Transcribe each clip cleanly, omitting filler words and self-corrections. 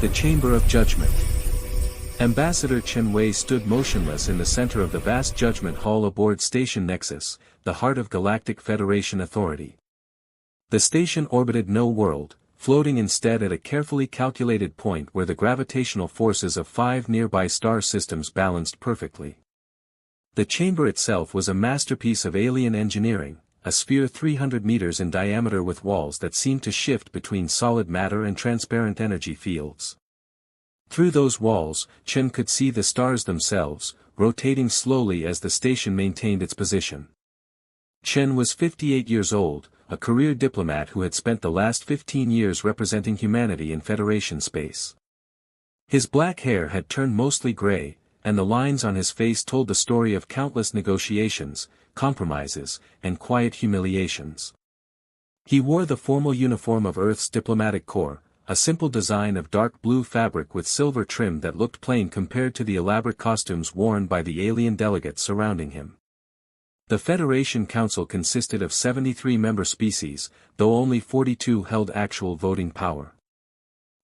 The Chamber of Judgment. Ambassador Chen Wei stood motionless in the center of the vast judgment hall aboard Station Nexus, the heart of Galactic Federation authority. The station orbited no world, floating instead at a carefully calculated point where the gravitational forces of 5 nearby star systems balanced perfectly. The chamber itself was a masterpiece of alien engineering, a sphere 300 meters in diameter with walls that seemed to shift between solid matter and transparent energy fields. Through those walls, Chen could see the stars themselves, rotating slowly as the station maintained its position. Chen was 58 years old, a career diplomat who had spent the last 15 years representing humanity in Federation space. His black hair had turned mostly gray, and the lines on his face told the story of countless negotiations, compromises, and quiet humiliations. He wore the formal uniform of Earth's diplomatic corps, a simple design of dark blue fabric with silver trim that looked plain compared to the elaborate costumes worn by the alien delegates surrounding him. The Federation Council consisted of 73 member species, though only 42 held actual voting power.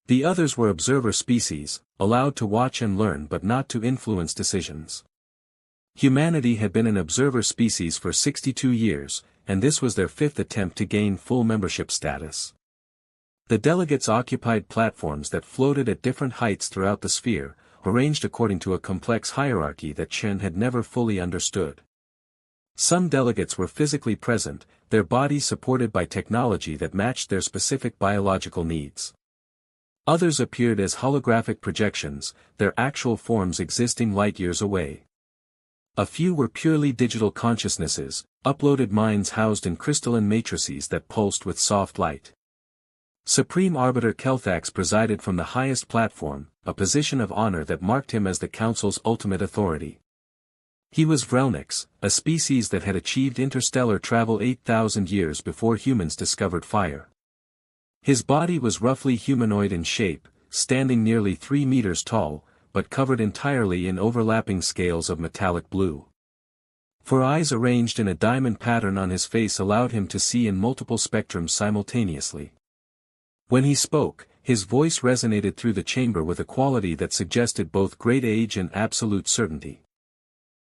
The others were observer species, allowed to watch and learn but not to influence decisions. Humanity had been an observer species for 62 years, and this was their 5th attempt to gain full membership status. The delegates occupied platforms that floated at different heights throughout the sphere, arranged according to a complex hierarchy that Chen had never fully understood. Some delegates were physically present, their bodies supported by technology that matched their specific biological needs. Others appeared as holographic projections, their actual forms existing light years away. A few were purely digital consciousnesses, uploaded minds housed in crystalline matrices that pulsed with soft light. Supreme Arbiter Kelthax presided from the highest platform, a position of honor that marked him as the Council's ultimate authority. He was Vrelnix, a species that had achieved interstellar travel 8,000 years before humans discovered fire. His body was roughly humanoid in shape, standing nearly 3 meters tall, but covered entirely in overlapping scales of metallic blue. For eyes arranged in a diamond pattern on his face allowed him to see in multiple spectrums simultaneously. When he spoke, his voice resonated through the chamber with a quality that suggested both great age and absolute certainty.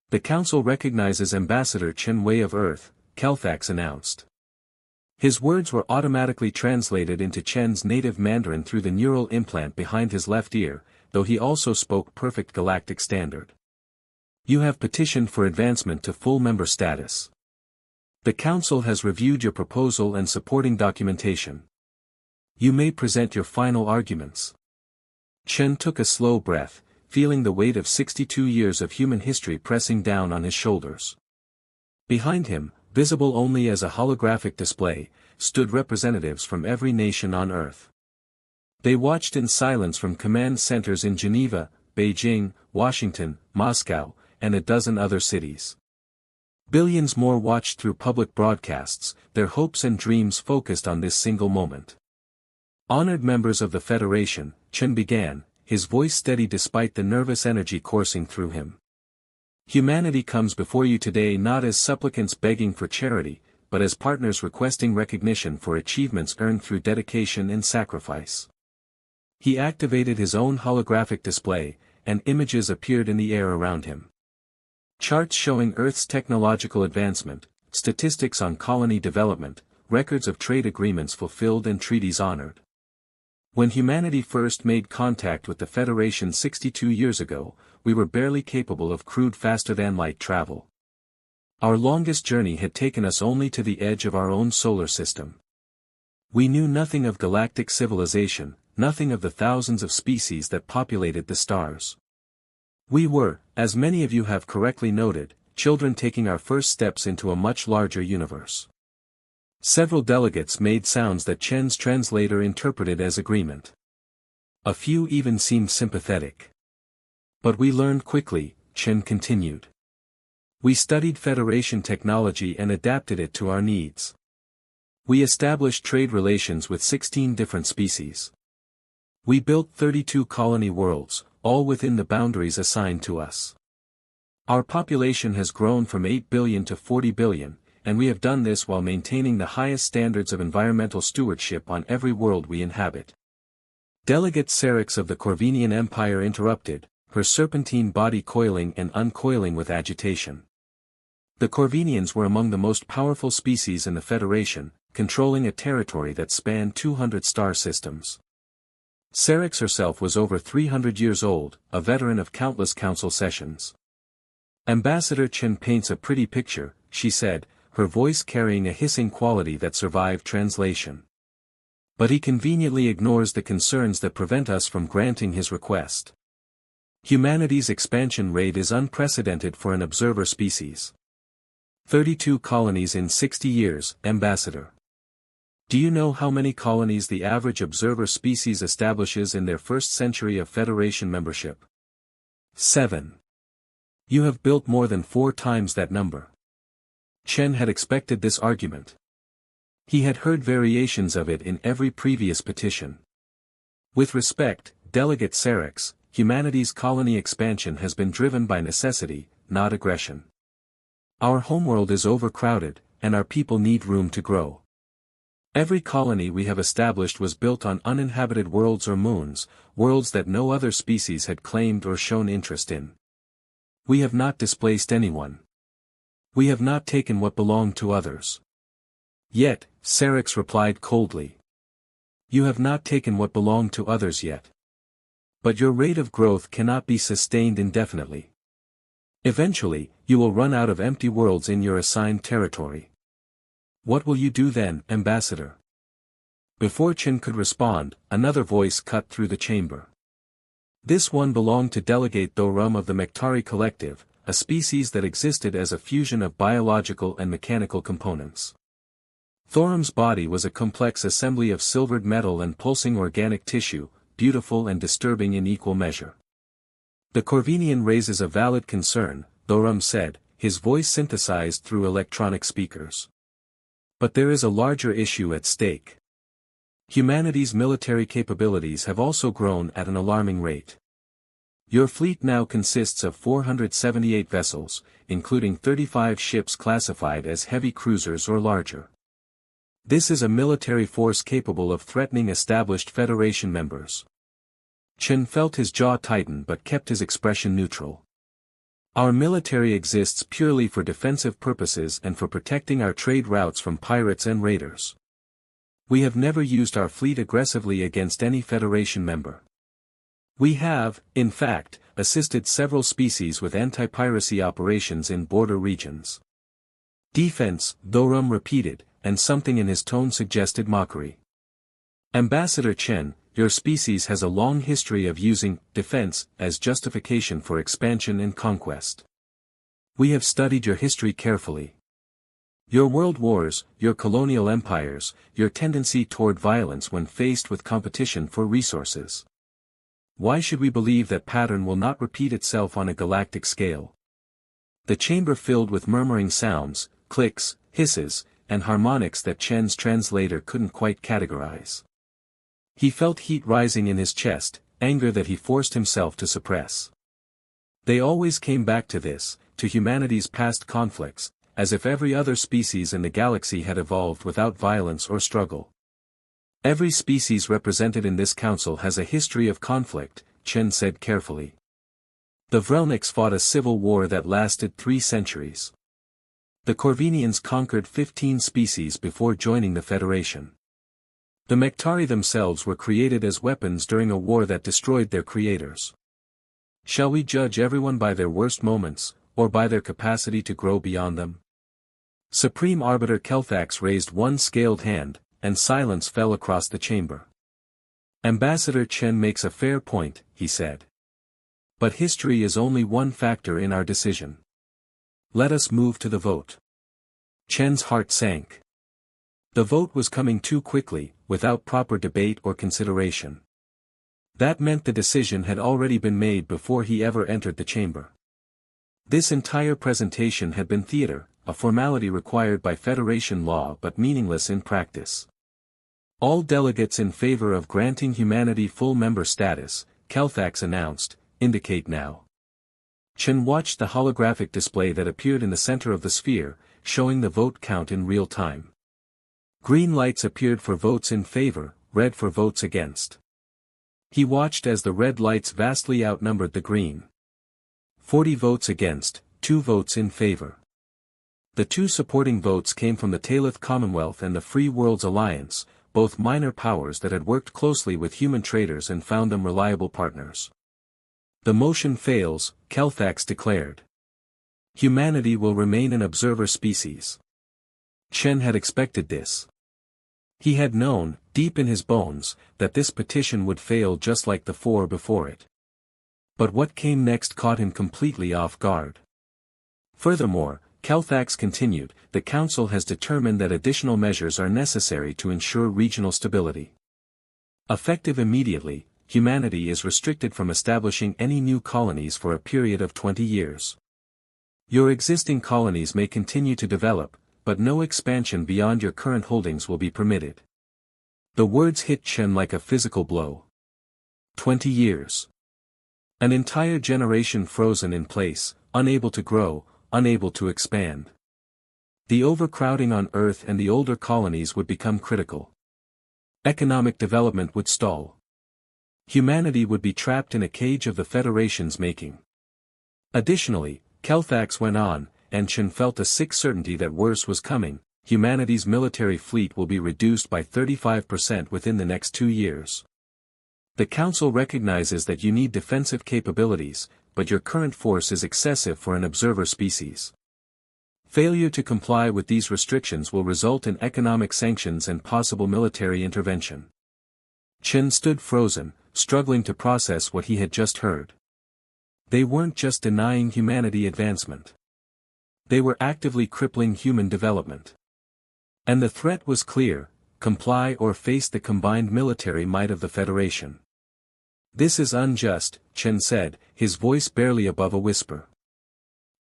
The Council recognizes Ambassador Chen Wei of Earth, Kelthax announced. His words were automatically translated into Chen's native Mandarin through the neural implant behind his left ear, though he also spoke perfect Galactic standard. You have petitioned for advancement to full member status. The Council has reviewed your proposal and supporting documentation. You may present your final arguments. Chen took a slow breath, feeling the weight of 62 years of human history pressing down on his shoulders. Behind him, visible only as a holographic display, stood representatives from every nation on Earth. They watched in silence from command centers in Geneva, Beijing, Washington, Moscow, and a dozen other cities. Billions more watched through public broadcasts, their hopes and dreams focused on this single moment. Honored members of the Federation, Chen began, his voice steady despite the nervous energy coursing through him. Humanity comes before you today not as supplicants begging for charity, but as partners requesting recognition for achievements earned through dedication and sacrifice. He activated his own holographic display, and images appeared in the air around him. Charts showing Earth's technological advancement, statistics on colony development, records of trade agreements fulfilled and treaties honored. When humanity first made contact with the Federation 62 years ago, we were barely capable of crude faster-than-light travel. Our longest journey had taken us only to the edge of our own solar system. We knew nothing of galactic civilization, nothing of the thousands of species that populated the stars. We were, as many of you have correctly noted, children taking our first steps into a much larger universe. Several delegates made sounds that Chen's translator interpreted as agreement. A few even seemed sympathetic. But we learned quickly, Chen continued. We studied Federation technology and adapted it to our needs. We established trade relations with 16 different species. We built 32 colony worlds, all within the boundaries assigned to us. Our population has grown from 8 billion to 40 billion, and we have done this while maintaining the highest standards of environmental stewardship on every world we inhabit. Delegate Serix of the Corvinian Empire interrupted, her serpentine body coiling and uncoiling with agitation. The Corvinians were among the most powerful species in the Federation, controlling a territory that spanned 200 star systems. Serix herself was over 300 years old, a veteran of countless council sessions. Ambassador Chen paints a pretty picture, she said, her voice carrying a hissing quality that survived translation. But he conveniently ignores the concerns that prevent us from granting his request. Humanity's expansion rate is unprecedented for an observer species. 32 colonies in 60 years, Ambassador. Do you know how many colonies the average observer species establishes in their first century of Federation membership? 7. You have built more than 4 times that number. Chen had expected this argument. He had heard variations of it in every previous petition. With respect, Delegate Serix, humanity's colony expansion has been driven by necessity, not aggression. Our homeworld is overcrowded, and our people need room to grow. Every colony we have established was built on uninhabited worlds or moons, worlds that no other species had claimed or shown interest in. We have not displaced anyone. We have not taken what belonged to others. Yet, Serix replied coldly. You have not taken what belonged to others yet. But your rate of growth cannot be sustained indefinitely. Eventually, you will run out of empty worlds in your assigned territory. What will you do then, Ambassador? Before Chen could respond, another voice cut through the chamber. This one belonged to Delegate Thorum of the Mektari Collective, a species that existed as a fusion of biological and mechanical components. Thorum's body was a complex assembly of silvered metal and pulsing organic tissue, beautiful and disturbing in equal measure. The Corvinian raises a valid concern, Thorum said, his voice synthesized through electronic speakers. But there is a larger issue at stake. Humanity's military capabilities have also grown at an alarming rate. Your fleet now consists of 478 vessels, including 35 ships classified as heavy cruisers or larger. This is a military force capable of threatening established Federation members. Chen felt his jaw tighten but kept his expression neutral. Our military exists purely for defensive purposes and for protecting our trade routes from pirates and raiders. We have never used our fleet aggressively against any Federation member. We have, in fact, assisted several species with anti-piracy operations in border regions. Defense, Thorum repeated, and something in his tone suggested mockery. Ambassador Chen, your species has a long history of using defense as justification for expansion and conquest. We have studied your history carefully. Your world wars, your colonial empires, your tendency toward violence when faced with competition for resources. Why should we believe that pattern will not repeat itself on a galactic scale? The chamber filled with murmuring sounds, clicks, hisses, and harmonics that Chen's translator couldn't quite categorize. He felt heat rising in his chest, anger that he forced himself to suppress. They always came back to this, to humanity's past conflicts, as if every other species in the galaxy had evolved without violence or struggle. Every species represented in this council has a history of conflict, Chen said carefully. The Vrelniks fought a civil war that lasted 3 centuries. The Corvinians conquered 15 species before joining the Federation. The Mektari themselves were created as weapons during a war that destroyed their creators. Shall we judge everyone by their worst moments, or by their capacity to grow beyond them? Supreme Arbiter Kelthax raised one scaled hand, and silence fell across the chamber. Ambassador Chen makes a fair point, he said. But history is only one factor in our decision. Let us move to the vote. Chen's heart sank. The vote was coming too quickly, without proper debate or consideration. That meant the decision had already been made before he ever entered the chamber. This entire presentation had been theater, a formality required by Federation law but meaningless in practice. All delegates in favor of granting humanity full member status, Kelthax announced, indicate now. Chen watched the holographic display that appeared in the center of the sphere, showing the vote count in real time. Green lights appeared for votes in favor, red for votes against. He watched as the red lights vastly outnumbered the green. 40 votes against, 2 votes in favor. The 2 supporting votes came from the Talith Commonwealth and the Free Worlds Alliance, both minor powers that had worked closely with human traders and found them reliable partners. The motion fails, Kelthax declared. Humanity will remain an observer species. Chen had expected this. He had known, deep in his bones, that this petition would fail just like the 4 before it. But what came next caught him completely off guard. Furthermore, Kelthax continued, the Council has determined that additional measures are necessary to ensure regional stability. Effective immediately, humanity is restricted from establishing any new colonies for a period of 20 years. Your existing colonies may continue to develop, but no expansion beyond your current holdings will be permitted. The words hit Chen like a physical blow. 20 years. An entire generation frozen in place, unable to grow, unable to expand. The overcrowding on Earth and the older colonies would become critical. Economic development would stall. Humanity would be trapped in a cage of the Federation's making. Additionally, Kelthax went on, and Chen felt a sick certainty that worse was coming. Humanity's military fleet will be reduced by 35% within the next 2 years. The Council recognizes that you need defensive capabilities, but your current force is excessive for an observer species. Failure to comply with these restrictions will result in economic sanctions and possible military intervention. Chen stood frozen, struggling to process what he had just heard. They weren't just denying humanity advancement. They were actively crippling human development. And the threat was clear: comply or face the combined military might of the Federation. This is unjust, Chen said, his voice barely above a whisper.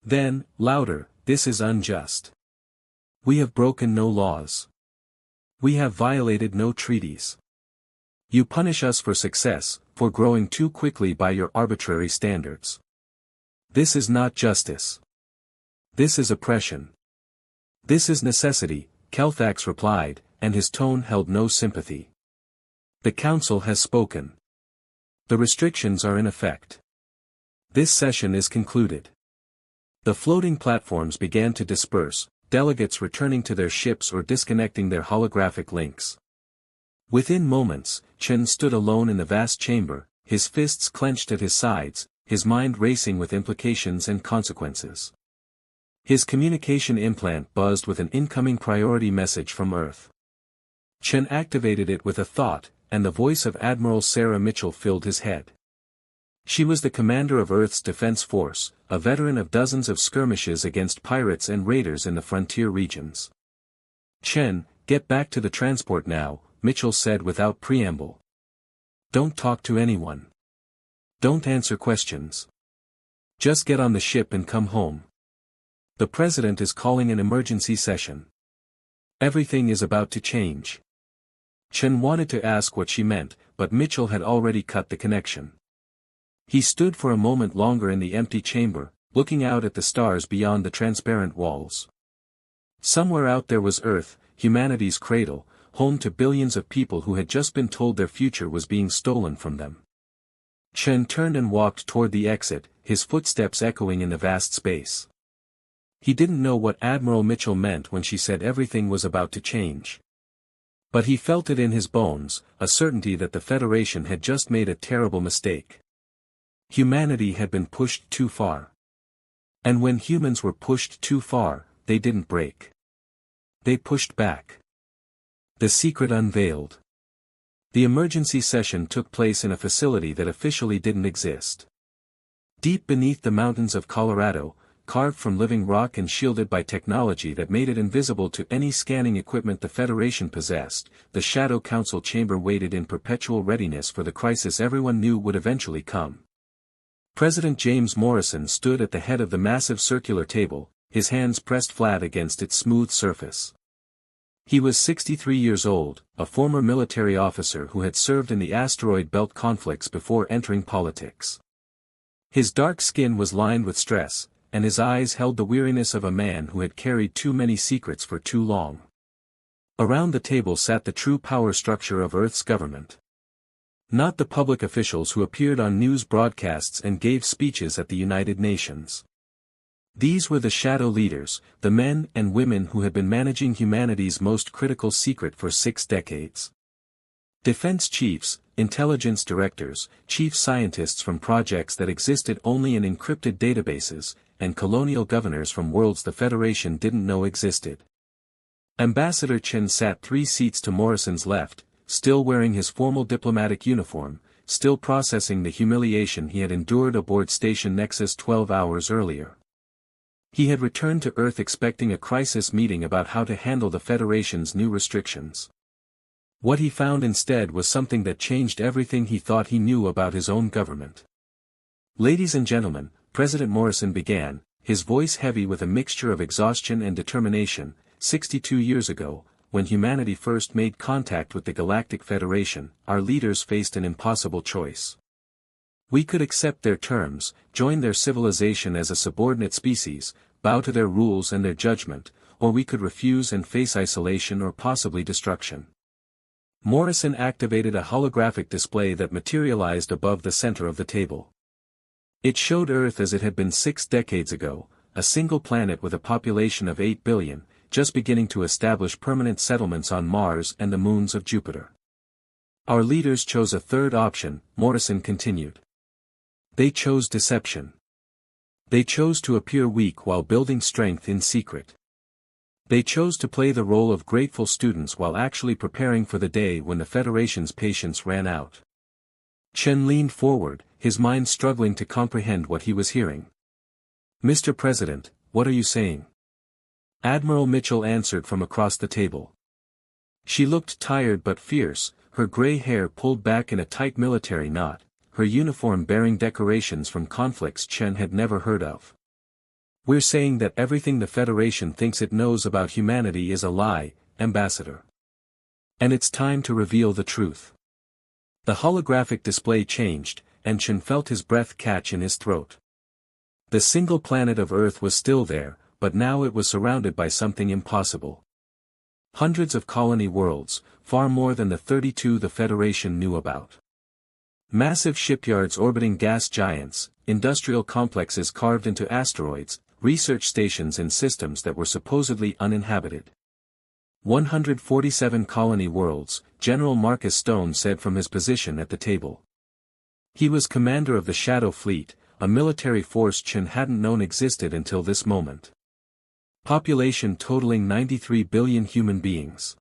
Then, louder, this is unjust. We have broken no laws. We have violated no treaties. You punish us for success, for growing too quickly by your arbitrary standards. This is not justice. This is oppression. This is necessity, Kelthax replied, and his tone held no sympathy. The Council has spoken. The restrictions are in effect. This session is concluded. The floating platforms began to disperse, delegates returning to their ships or disconnecting their holographic links. Within moments, Chen stood alone in the vast chamber, his fists clenched at his sides, his mind racing with implications and consequences. His communication implant buzzed with an incoming priority message from Earth. Chen activated it with a thought, and the voice of Admiral Sarah Mitchell filled his head. She was the commander of Earth's defense force, a veteran of dozens of skirmishes against pirates and raiders in the frontier regions. Chen, get back to the transport now, Mitchell said without preamble. Don't talk to anyone. Don't answer questions. Just get on the ship and come home. The President is calling an emergency session. Everything is about to change. Chen wanted to ask what she meant, but Mitchell had already cut the connection. He stood for a moment longer in the empty chamber, looking out at the stars beyond the transparent walls. Somewhere out there was Earth, humanity's cradle, home to billions of people who had just been told their future was being stolen from them. Chen turned and walked toward the exit, his footsteps echoing in the vast space. He didn't know what Admiral Mitchell meant when she said everything was about to change. But he felt it in his bones, a certainty that the Federation had just made a terrible mistake. Humanity had been pushed too far. And when humans were pushed too far, they didn't break. They pushed back. The secret unveiled. The emergency session took place in a facility that officially didn't exist. Deep beneath the mountains of Colorado, carved from living rock and shielded by technology that made it invisible to any scanning equipment the Federation possessed, the Shadow Council chamber waited in perpetual readiness for the crisis everyone knew would eventually come. President James Morrison stood at the head of the massive circular table, his hands pressed flat against its smooth surface. He was 63 years old, a former military officer who had served in the asteroid belt conflicts before entering politics. His dark skin was lined with stress, and his eyes held the weariness of a man who had carried too many secrets for too long. Around the table sat the true power structure of Earth's government. Not the public officials who appeared on news broadcasts and gave speeches at the United Nations. These were the shadow leaders, the men and women who had been managing humanity's most critical secret for 6 decades. Defense chiefs, intelligence directors, chief scientists from projects that existed only in encrypted databases, and colonial governors from worlds the Federation didn't know existed. Ambassador Chen sat 3 seats to Morrison's left, still wearing his formal diplomatic uniform, still processing the humiliation he had endured aboard Station Nexus 12 hours earlier. He had returned to Earth expecting a crisis meeting about how to handle the Federation's new restrictions. What he found instead was something that changed everything he thought he knew about his own government. "Ladies and gentlemen," President Morrison began, his voice heavy with a mixture of exhaustion and determination, 62 years ago, when humanity first made contact with the Galactic Federation, our leaders faced an impossible choice. We could accept their terms, join their civilization as a subordinate species, bow to their rules and their judgment, or we could refuse and face isolation or possibly destruction. Morrison activated a holographic display that materialized above the center of the table. It showed Earth as it had been 6 decades ago, a single planet with a population of 8 billion, just beginning to establish permanent settlements on Mars and the moons of Jupiter. Our leaders chose a third option, Morrison continued. They chose deception. They chose to appear weak while building strength in secret. They chose to play the role of grateful students while actually preparing for the day when the Federation's patience ran out. Chen leaned forward, his mind struggling to comprehend what he was hearing. "Mr. President, what are you saying?" Admiral Mitchell answered from across the table. She looked tired but fierce, her gray hair pulled back in a tight military knot, her uniform bearing decorations from conflicts Chen had never heard of. "We're saying that everything the Federation thinks it knows about humanity is a lie, Ambassador. And it's time to reveal the truth." The holographic display changed, and Chen felt his breath catch in his throat. The single planet of Earth was still there, but now it was surrounded by something impossible. Hundreds of colony worlds, far more than the 32 the Federation knew about. Massive shipyards orbiting gas giants, industrial complexes carved into asteroids, research stations and systems that were supposedly uninhabited. 147 colony worlds, General Marcus Stone said from his position at the table. He was commander of the Shadow Fleet, a military force Chen hadn't known existed until this moment. Population totaling 93 billion human beings.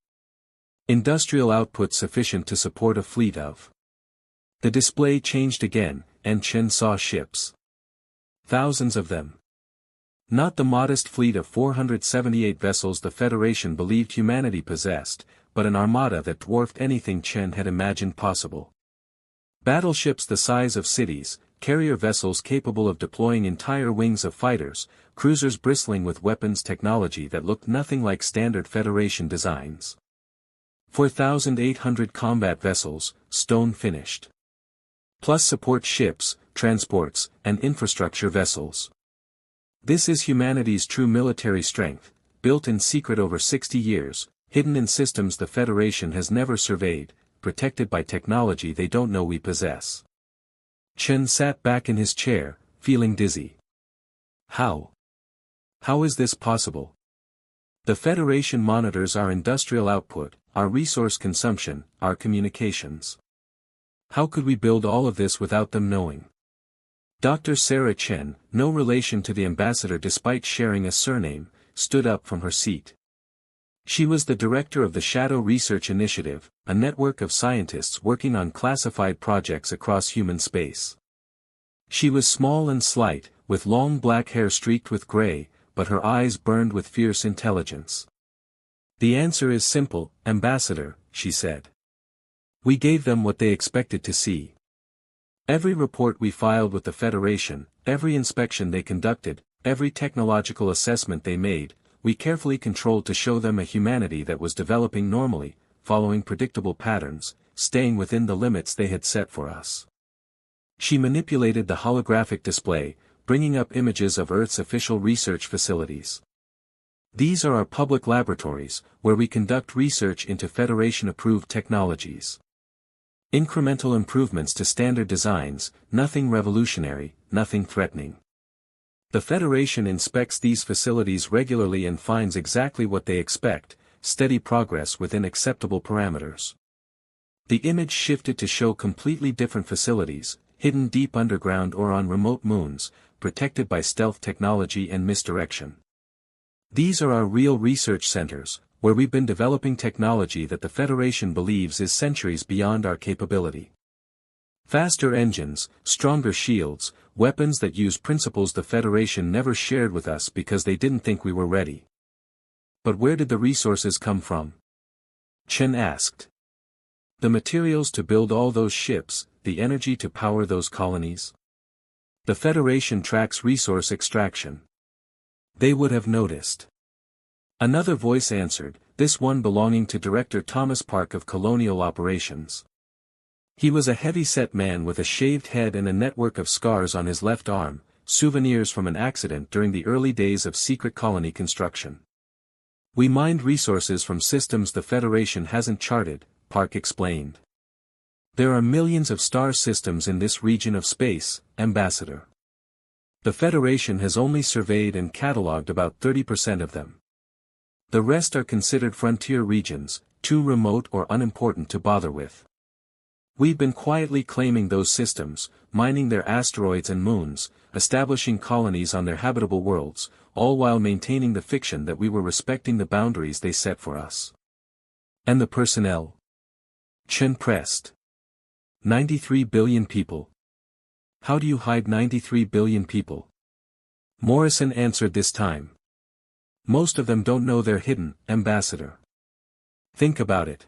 Industrial output sufficient to support a fleet of. The display changed again, and Chen saw ships. Thousands of them. Not the modest fleet of 478 vessels the Federation believed humanity possessed, but an armada that dwarfed anything Chen had imagined possible. Battleships the size of cities, carrier vessels capable of deploying entire wings of fighters, cruisers bristling with weapons technology that looked nothing like standard Federation designs. 4,800 combat vessels, Stone finished. Plus support ships, transports, and infrastructure vessels. This is humanity's true military strength, built in secret over 60 years, hidden in systems the Federation has never surveyed, protected by technology they don't know we possess. Chen sat back in his chair, feeling dizzy. How? How is this possible? The Federation monitors our industrial output, our resource consumption, our communications. How could we build all of this without them knowing? Dr. Sarah Chen, no relation to the ambassador despite sharing a surname, stood up from her seat. She was the director of the Shadow Research Initiative, a network of scientists working on classified projects across human space. She was small and slight, with long black hair streaked with gray, but her eyes burned with fierce intelligence. "The answer is simple, Ambassador," she said. "We gave them what they expected to see. Every report we filed with the Federation, every inspection they conducted, every technological assessment they made, we carefully controlled to show them a humanity that was developing normally, following predictable patterns, staying within the limits they had set for us." She manipulated the holographic display, bringing up images of Earth's official research facilities. "These are our public laboratories, where we conduct research into Federation-approved technologies. Incremental improvements to standard designs, nothing revolutionary, nothing threatening. The Federation inspects these facilities regularly and finds exactly what they expect, steady progress within acceptable parameters. The image shifted to show completely different facilities, hidden deep underground or on remote moons, protected by stealth technology and misdirection. These are our real research centers, where we've been developing technology that the Federation believes is centuries beyond our capability. Faster engines, stronger shields, weapons that use principles the Federation never shared with us because they didn't think we were ready. But where did the resources come from? Chen asked. The materials to build all those ships, the energy to power those colonies? The Federation tracks resource extraction. They would have noticed. Another voice answered, this one belonging to Director Thomas Park of Colonial Operations. He was a heavy-set man with a shaved head and a network of scars on his left arm, souvenirs from an accident during the early days of secret colony construction. We mined resources from systems the Federation hasn't charted, Park explained. There are millions of star systems in this region of space, Ambassador. The Federation has only surveyed and catalogued about 30% of them. The rest are considered frontier regions, too remote or unimportant to bother with. We've been quietly claiming those systems, mining their asteroids and moons, establishing colonies on their habitable worlds, all while maintaining the fiction that we were respecting the boundaries they set for us. And the personnel? Chen pressed. 93 billion people. How do you hide 93 billion people? Morrison answered this time. Most of them don't know they're hidden, Ambassador. Think about it.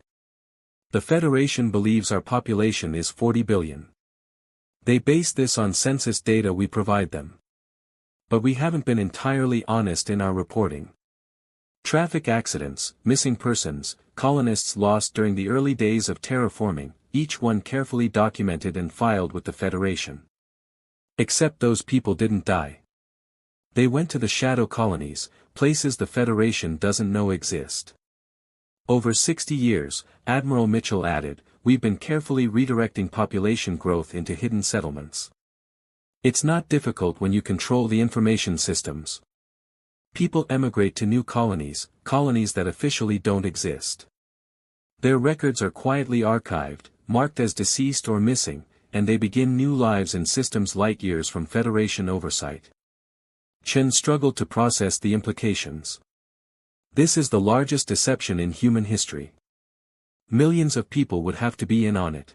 The Federation believes our population is 40 billion. They base this on census data we provide them. But we haven't been entirely honest in our reporting. Traffic accidents, missing persons, colonists lost during the early days of terraforming, each one carefully documented and filed with the Federation. Except those people didn't die. They went to the shadow colonies, places the Federation doesn't know exist. Over 60 years, Admiral Mitchell added, we've been carefully redirecting population growth into hidden settlements. It's not difficult when you control the information systems. People emigrate to new colonies, colonies that officially don't exist. Their records are quietly archived, marked as deceased or missing, and they begin new lives in systems light years from Federation oversight. Chen struggled to process the implications. This is the largest deception in human history. Millions of people would have to be in on it.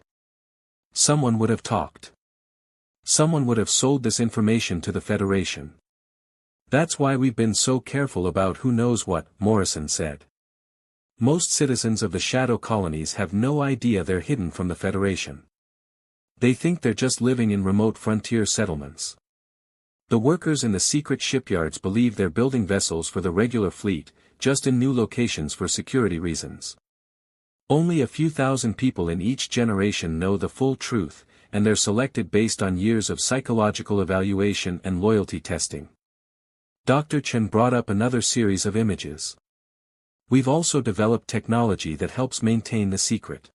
Someone would have talked. Someone would have sold this information to the Federation. That's why we've been so careful about who knows what, Morrison said. Most citizens of the shadow colonies have no idea they're hidden from the Federation. They think they're just living in remote frontier settlements. The workers in the secret shipyards believe they're building vessels for the regular fleet, just in new locations for security reasons. Only a few thousand people in each generation know the full truth, and they're selected based on years of psychological evaluation and loyalty testing. Dr. Chen brought up another series of images. We've also developed technology that helps maintain the secret.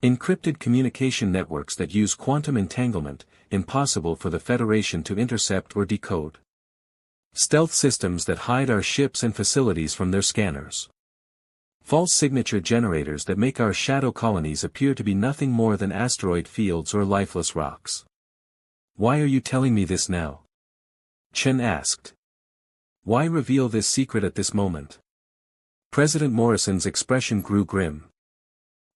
Encrypted communication networks that use quantum entanglement, impossible for the Federation to intercept or decode. Stealth systems that hide our ships and facilities from their scanners. False signature generators that make our shadow colonies appear to be nothing more than asteroid fields or lifeless rocks. Why are you telling me this now? Chen asked. Why reveal this secret at this moment? President Morrison's expression grew grim.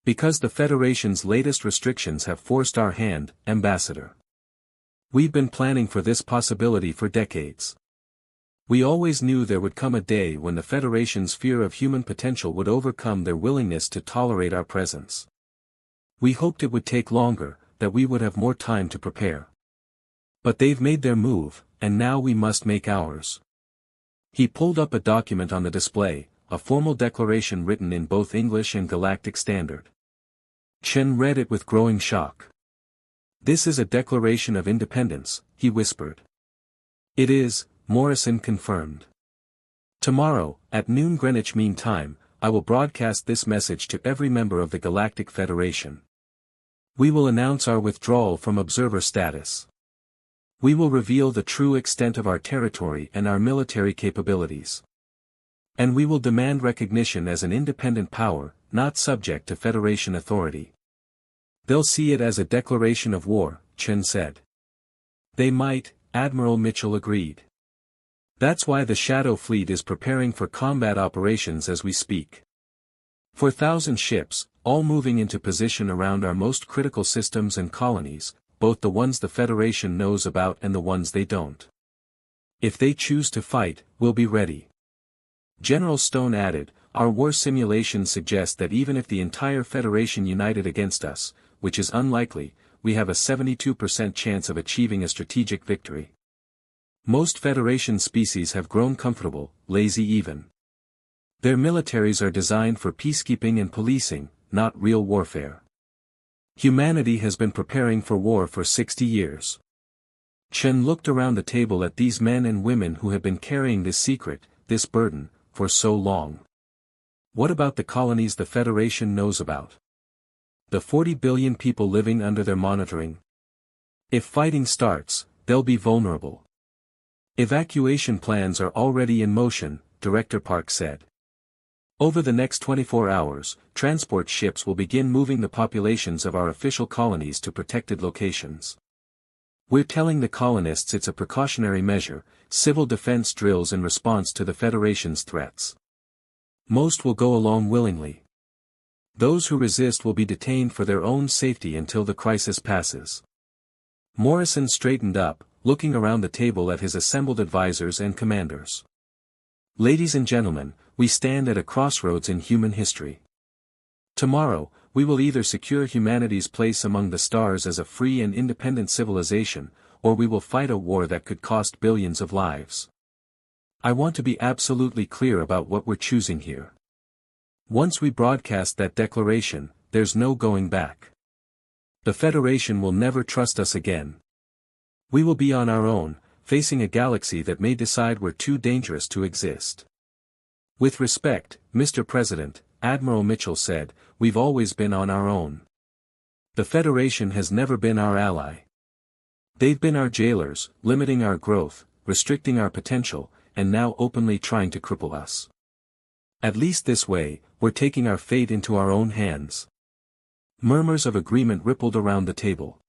Because the Federation's latest restrictions have forced our hand, Ambassador. We've been planning for this possibility for decades. We always knew there would come a day when the Federation's fear of human potential would overcome their willingness to tolerate our presence. We hoped it would take longer, that we would have more time to prepare. But they've made their move, and now we must make ours. He pulled up a document on the display, a formal declaration written in both English and Galactic Standard. Chen read it with growing shock. This is a Declaration of Independence, he whispered. It is, Morrison confirmed. Tomorrow, at noon Greenwich Mean Time, I will broadcast this message to every member of the Galactic Federation. We will announce our withdrawal from observer status. We will reveal the true extent of our territory and our military capabilities. And we will demand recognition as an independent power, not subject to Federation authority. They'll see it as a declaration of war, Chen said. They might, Admiral Mitchell agreed. That's why the Shadow Fleet is preparing for combat operations as we speak. 4,000 ships, all moving into position around our most critical systems and colonies, both the ones the Federation knows about and the ones they don't. If they choose to fight, we'll be ready. General Stone added, our war simulations suggest that even if the entire Federation united against us, which is unlikely, we have a 72% chance of achieving a strategic victory. Most Federation species have grown comfortable, lazy even. Their militaries are designed for peacekeeping and policing, not real warfare. Humanity has been preparing for war for 60 years. Chen looked around the table at these men and women who have been carrying this secret, this burden, for so long. What about the colonies the Federation knows about? The 40 billion people living under their monitoring? If fighting starts, they'll be vulnerable. Evacuation plans are already in motion, Director Park said. Over the next 24 hours, transport ships will begin moving the populations of our official colonies to protected locations. We're telling the colonists it's a precautionary measure, civil defense drills in response to the Federation's threats. Most will go along willingly. Those who resist will be detained for their own safety until the crisis passes. Morrison straightened up, looking around the table at his assembled advisors and commanders. Ladies and gentlemen, we stand at a crossroads in human history. Tomorrow, we will either secure humanity's place among the stars as a free and independent civilization, or we will fight a war that could cost billions of lives. I want to be absolutely clear about what we're choosing here. Once we broadcast that declaration, there's no going back. The Federation will never trust us again. We will be on our own, facing a galaxy that may decide we're too dangerous to exist. With respect, Mr. President, Admiral Mitchell said, we've always been on our own. The Federation has never been our ally. They've been our jailers, limiting our growth, restricting our potential, and now openly trying to cripple us. At least this way, we're taking our fate into our own hands. Murmurs of agreement rippled around the table.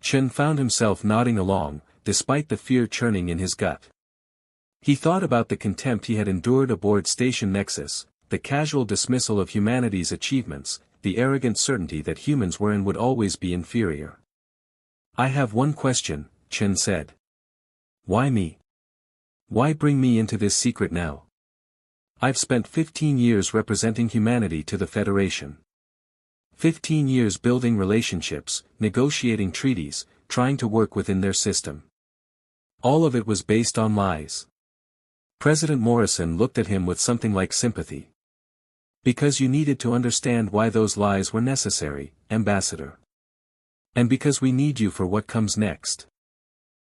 Chen found himself nodding along, despite the fear churning in his gut. He thought about the contempt he had endured aboard Station Nexus, the casual dismissal of humanity's achievements, the arrogant certainty that humans were and would always be inferior. I have one question, Chen said. Why me? Why bring me into this secret now? I've spent 15 years representing humanity to the Federation. 15 years building relationships, negotiating treaties, trying to work within their system. All of it was based on lies. President Morrison looked at him with something like sympathy. Because you needed to understand why those lies were necessary, Ambassador. And because we need you for what comes next.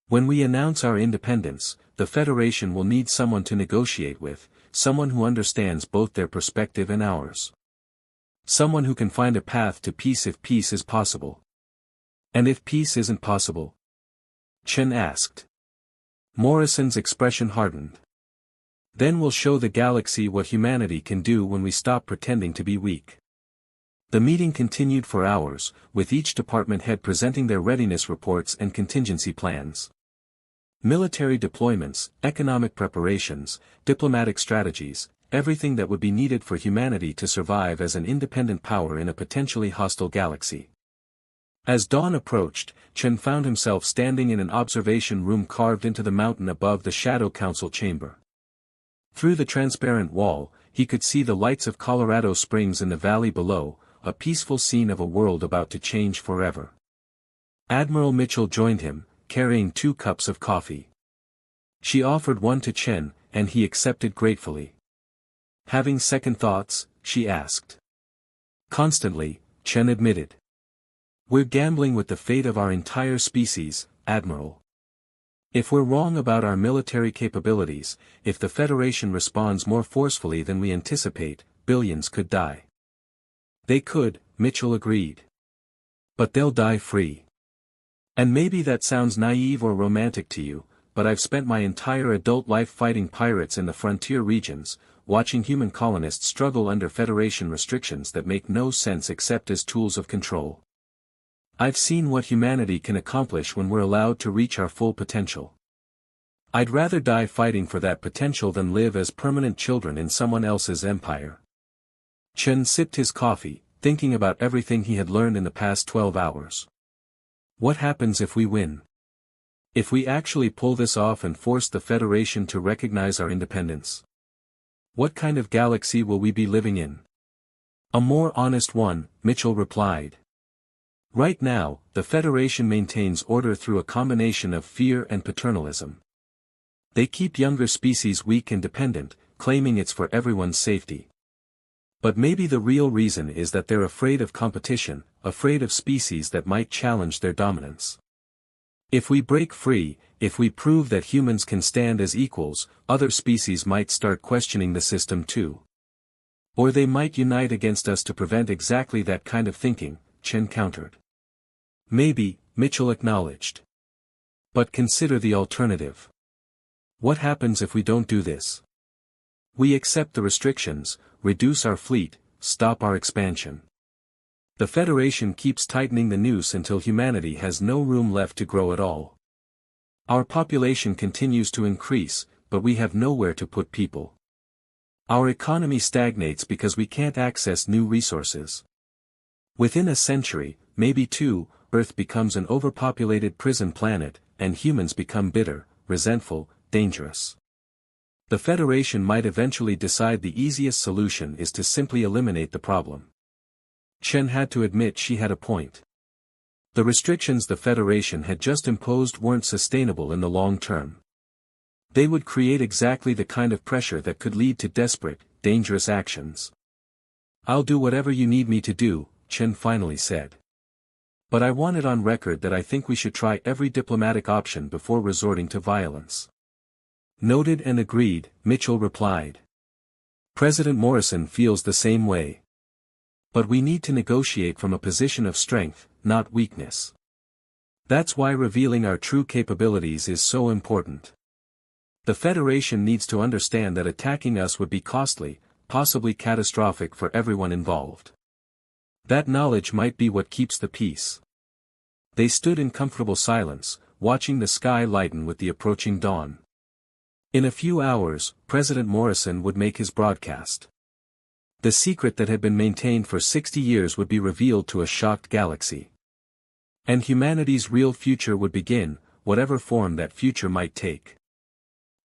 When we announce our independence, the Federation will need someone to negotiate with, someone who understands both their perspective and ours. Someone who can find a path to peace if peace is possible. And if peace isn't possible? Chen asked. Morrison's expression hardened. Then we'll show the galaxy what humanity can do when we stop pretending to be weak. The meeting continued for hours, with each department head presenting their readiness reports and contingency plans. Military deployments, economic preparations, diplomatic strategies, everything that would be needed for humanity to survive as an independent power in a potentially hostile galaxy. As dawn approached, Chen found himself standing in an observation room carved into the mountain above the Shadow Council chamber. Through the transparent wall, he could see the lights of Colorado Springs in the valley below, a peaceful scene of a world about to change forever. Admiral Mitchell joined him, carrying 2 cups of coffee. She offered one to Chen, and he accepted gratefully. Having second thoughts, she asked. Constantly, Chen admitted. We're gambling with the fate of our entire species, Admiral. If we're wrong about our military capabilities, if the Federation responds more forcefully than we anticipate, billions could die. They could, Mitchell agreed. But they'll die free. And maybe that sounds naive or romantic to you, but I've spent my entire adult life fighting pirates in the frontier regions, watching human colonists struggle under Federation restrictions that make no sense except as tools of control. I've seen what humanity can accomplish when we're allowed to reach our full potential. I'd rather die fighting for that potential than live as permanent children in someone else's empire. Chen sipped his coffee, thinking about everything he had learned in the past 12 hours. What happens if we win? If we actually pull this off and force the Federation to recognize our independence? What kind of galaxy will we be living in? A more honest one, Mitchell replied. Right now, the Federation maintains order through a combination of fear and paternalism. They keep younger species weak and dependent, claiming it's for everyone's safety. But maybe the real reason is that they're afraid of competition, afraid of species that might challenge their dominance. If we break free, if we prove that humans can stand as equals, other species might start questioning the system too. Or they might unite against us to prevent exactly that kind of thinking, Chen countered. Maybe, Mitchell acknowledged. But consider the alternative. What happens if we don't do this? We accept the restrictions, reduce our fleet, stop our expansion. The Federation keeps tightening the noose until humanity has no room left to grow at all. Our population continues to increase, but we have nowhere to put people. Our economy stagnates because we can't access new resources. Within a century, maybe two, Earth becomes an overpopulated prison planet, and humans become bitter, resentful, dangerous. The Federation might eventually decide the easiest solution is to simply eliminate the problem. Chen had to admit she had a point. The restrictions the Federation had just imposed weren't sustainable in the long term. They would create exactly the kind of pressure that could lead to desperate, dangerous actions. I'll do whatever you need me to do, Chen finally said. But I want it on record that I think we should try every diplomatic option before resorting to violence. Noted and agreed, Mitchell replied. President Morrison feels the same way. But we need to negotiate from a position of strength, not weakness. That's why revealing our true capabilities is so important. The Federation needs to understand that attacking us would be costly, possibly catastrophic for everyone involved. That knowledge might be what keeps the peace. They stood in comfortable silence, watching the sky lighten with the approaching dawn. In a few hours, President Morrison would make his broadcast. The secret that had been maintained for 60 years would be revealed to a shocked galaxy. And humanity's real future would begin, whatever form that future might take.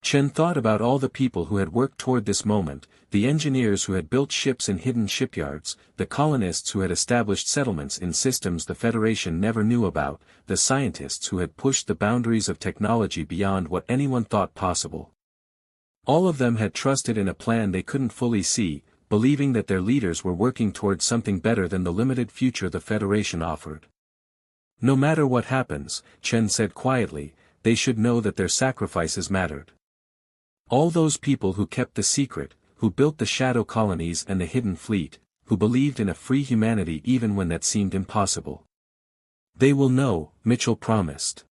Chen thought about all the people who had worked toward this moment, the engineers who had built ships in hidden shipyards, the colonists who had established settlements in systems the Federation never knew about, the scientists who had pushed the boundaries of technology beyond what anyone thought possible. All of them had trusted in a plan they couldn't fully see, believing that their leaders were working towards something better than the limited future the Federation offered. No matter what happens, Chen said quietly, they should know that their sacrifices mattered. All those people who kept the secret, who built the shadow colonies and the hidden fleet, who believed in a free humanity even when that seemed impossible. They will know, Mitchell promised.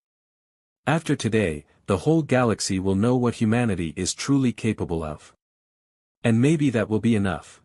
After today, the whole galaxy will know what humanity is truly capable of. And maybe that will be enough.